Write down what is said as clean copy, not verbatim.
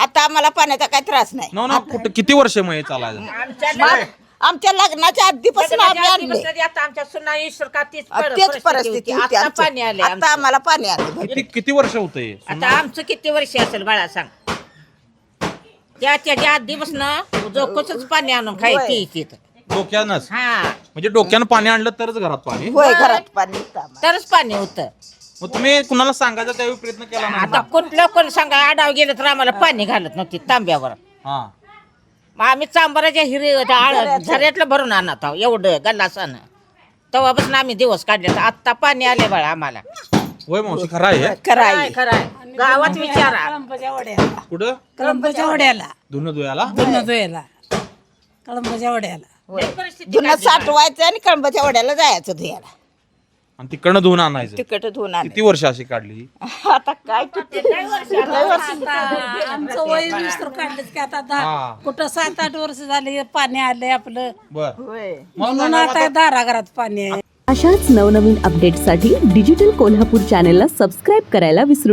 आता आम्हाला पाण्याचा काही त्रास नाही. ना कुठं किती वर्ष मग हे चालायचं? आमच्या लग्नाच्या आधीपासून आम्ही आणले. आमच्या सुना ईश्वर का तीच तेच परिस्थिती होती आता आमची. पाणी आले आता आम्हाला पाणी आले. किती वर्ष होतं हे? आता आमचं किती वर्ष असेल बाळा सांग. त्याच्या आधीपासून जोकोच पाणी आणून खायची तिथं. डोक्यानंच हा म्हणजे डोक्यानं पाणी आणलं तरच घरात पाणी. होय घरात पाणी होतं आम्हाला. तरच पाणी होतं. मग तुम्ही कुणाला सांगायचा त्यावेळी प्रयत्न केला ना? आता कुठलं कोण सांगा आडाव गेलं तर आम्हाला पाणी घालत नव्हती तांब्यावर. हा मग आम्ही चांबाराच्या झऱ्यातलं भरून आणत आहोत एवढं गल्लासानं. तेव्हापासून आम्ही दिवस काढले. आत्ता पाणी आले बाळा आम्हाला. होय मावशी खरं आहे. कराय खरंय गावात विचारा. कळंबाच्या वड्याला कुठं कळंबाच्या वड्याला धुणं धुयाला? धुणं धुवायला कळंबाच्या वड्याला धुणं साठवायचं आणि कळंबाच्या वड्याला जायचं धुयाला. आणि तिकडनं धुवून आणायचं. तिकट धुवून आणायचं. किती वर्ष अशी काढली? आता काय किती आमचं वय विस्तर काढलंच की आता हा. कुठं 7-8 वर्ष झाले पाणी आलंय आपलं बर होय. म्हणून आता दाराघरात पाणी आहे. अशाच नवनवीन अपडेट्ससाठी डिजिटल कोल्हापूर चॅनेलला सबस्क्राईब करायला विसरू